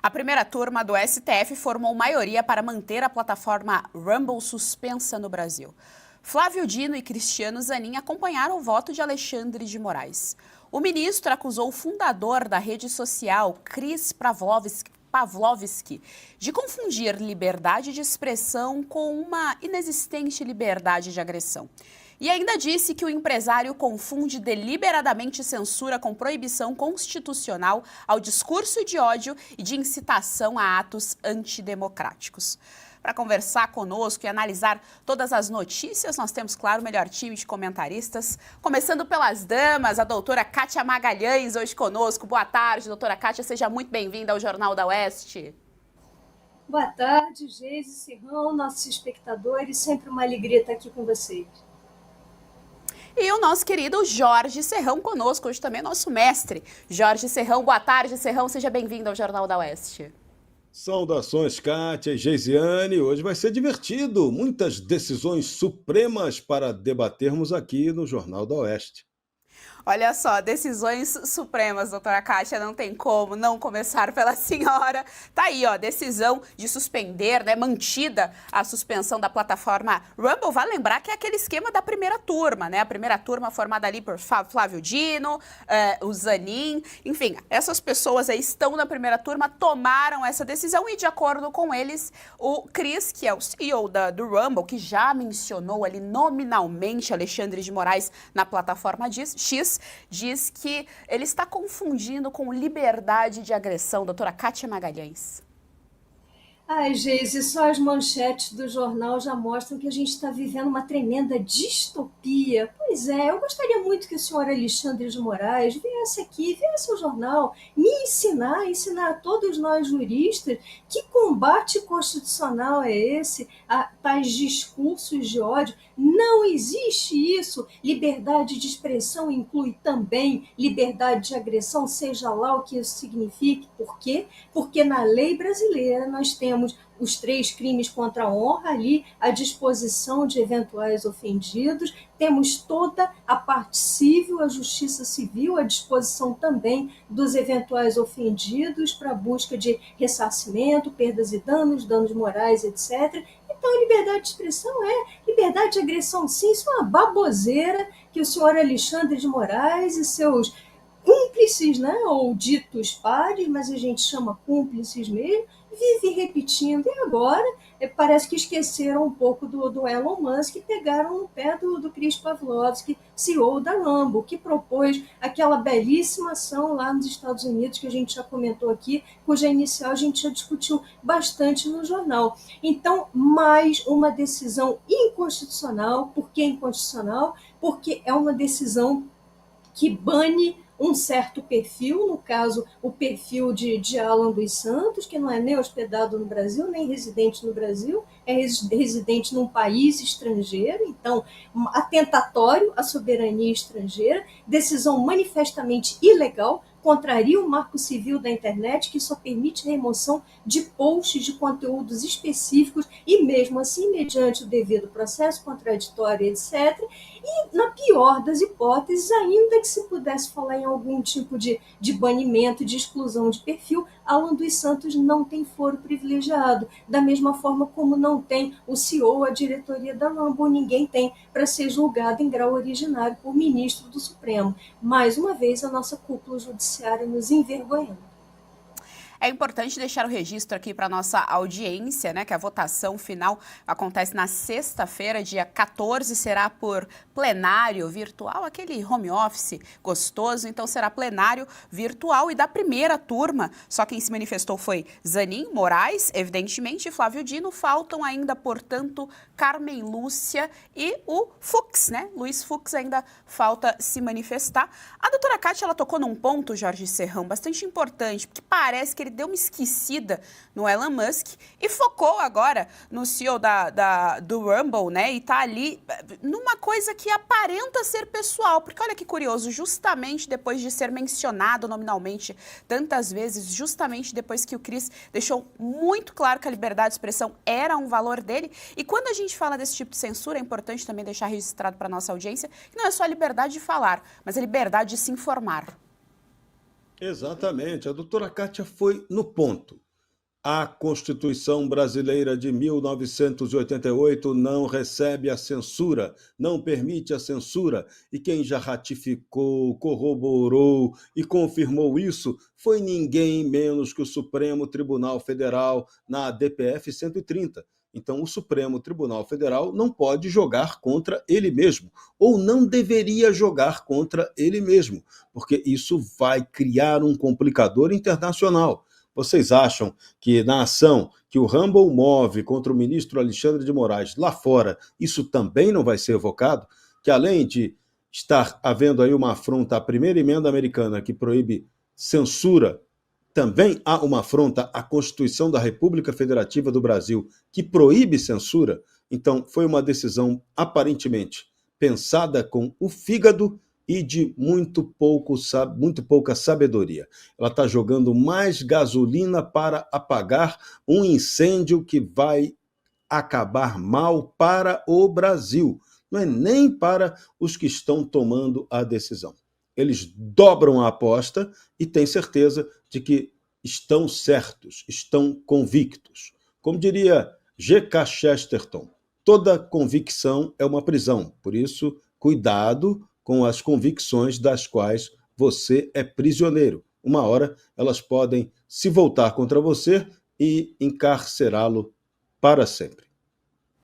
A primeira turma do STF formou maioria para manter a plataforma Rumble suspensa no Brasil. Flávio Dino e Cristiano Zanin acompanharam o voto de Alexandre de Moraes. O ministro acusou o fundador da rede social, Chris Pavlovski, de confundir liberdade de expressão com uma inexistente liberdade de agressão. E ainda disse que o empresário confunde deliberadamente censura com proibição constitucional ao discurso de ódio e de incitação a atos antidemocráticos. Para conversar conosco e analisar todas as notícias, nós temos, claro, o melhor time de comentaristas. Começando pelas damas, a doutora Kátia Magalhães hoje conosco. Boa tarde, doutora Kátia, seja muito bem-vinda ao Jornal da Oeste. Boa tarde, Geise, Serrão, nossos espectadores. Sempre uma alegria estar aqui com vocês. E o nosso querido Jorge Serrão conosco, hoje também nosso mestre. Jorge Serrão, boa tarde, Serrão, seja bem-vindo ao Jornal da Oeste. Saudações, Kátia e Geisiane. Hoje vai ser divertido. Muitas decisões supremas para debatermos aqui no Jornal da Oeste. Olha só, decisões supremas, doutora Kátia, não tem como não começar pela senhora. Tá aí, ó, decisão de suspender, né, mantida a suspensão da plataforma Rumble. Vale lembrar que é aquele esquema da primeira turma, né? A primeira turma formada ali por Flávio Dino, o Zanin, enfim, essas pessoas aí estão na primeira turma, tomaram essa decisão e, de acordo com eles, o Chris, que é o CEO do Rumble, que já mencionou ali nominalmente Alexandre de Moraes na plataforma X, diz que ele está confundindo com liberdade de agressão. Doutora Kátia Magalhães. Ai, Geise, só as manchetes do jornal já mostram que a gente está vivendo uma tremenda distopia. Pois é, eu gostaria muito que o senhor Alexandre de Moraes viesse aqui, viesse ao jornal, me ensinar a todos nós juristas que combate constitucional é esse, a tais discursos de ódio. Não existe isso. Liberdade de expressão inclui também liberdade de agressão, seja lá o que isso signifique. Por quê? Porque na lei brasileira nós temos os 3 crimes contra a honra ali à disposição de eventuais ofendidos, temos toda a parte civil, a justiça civil à disposição também dos eventuais ofendidos para a busca de ressarcimento, perdas e danos morais, etc. Então, liberdade de expressão liberdade de agressão, sim, isso é uma baboseira que o senhor Alexandre de Moraes e seus cúmplices, né, ou ditos pares, mas a gente chama cúmplices mesmo, vive repetindo. E agora parece que esqueceram um pouco do Elon Musk e pegaram no pé do Chris Pavlovski, CEO da Rumble, que propôs aquela belíssima ação lá nos Estados Unidos, que a gente já comentou aqui, cuja inicial a gente já discutiu bastante no jornal. Então, mais uma decisão inconstitucional. Por que inconstitucional? Porque é uma decisão que bane um certo perfil, no caso, o perfil de Alan dos Santos, que não é nem hospedado no Brasil, nem residente no Brasil, é residente num país estrangeiro, então, atentatório à soberania estrangeira, decisão manifestamente ilegal, contraria o marco civil da internet, que só permite a remoção de posts de conteúdos específicos e, mesmo assim, mediante o devido processo contraditório, etc. E, na pior das hipóteses, ainda que se pudesse falar em algum tipo de banimento, de exclusão de perfil, Alan dos Santos não tem foro privilegiado, da mesma forma como não tem o CEO, a diretoria da Rumble, ninguém tem para ser julgado em grau originário por ministro do Supremo. Mais uma vez, a nossa cúpula judiciária nos envergonhando. É importante deixar o registro aqui para a nossa audiência, né, que a votação final acontece na sexta-feira, dia 14, será por plenário virtual, aquele home office gostoso, então será plenário virtual. E da primeira turma, só quem se manifestou foi Zanin, Moraes, evidentemente, e Flávio Dino. Faltam ainda, portanto, Carmen Lúcia e o Fux, né? Luiz Fux ainda falta se manifestar. A doutora Kátia, ela tocou num ponto, Jorge Serrão, bastante importante, porque parece que ele deu uma esquecida no Elon Musk e focou agora no CEO do Rumble, né? E tá ali numa coisa que aparenta ser pessoal, porque olha que curioso, justamente depois de ser mencionado nominalmente tantas vezes, justamente depois que o Chris deixou muito claro que a liberdade de expressão era um valor dele, e quando a gente fala desse tipo de censura, é importante também deixar registrado para nossa audiência que não é só a liberdade de falar, mas a liberdade de se informar. Exatamente, a doutora Kátia foi no ponto. A Constituição Brasileira de 1988 não recebe a censura, não permite a censura, e quem já ratificou, corroborou e confirmou isso foi ninguém menos que o Supremo Tribunal Federal na DPF 130. Então, o Supremo Tribunal Federal não pode jogar contra ele mesmo, ou não deveria jogar contra ele mesmo, porque isso vai criar um complicador internacional. Vocês acham que na ação que o Rumble move contra o ministro Alexandre de Moraes lá fora, isso também não vai ser evocado? Que além de estar havendo aí uma afronta à primeira emenda americana que proíbe censura, também há uma afronta à Constituição da República Federativa do Brasil que proíbe censura? Então, foi uma decisão aparentemente pensada com o fígado e de muito pouca sabedoria. Ela está jogando mais gasolina para apagar um incêndio que vai acabar mal para o Brasil. Não é nem para os que estão tomando a decisão. Eles dobram a aposta e têm certeza de que estão certos, estão convictos. Como diria G.K. Chesterton, toda convicção é uma prisão. Por isso, cuidado com as convicções das quais você é prisioneiro. Uma hora elas podem se voltar contra você e encarcerá-lo para sempre.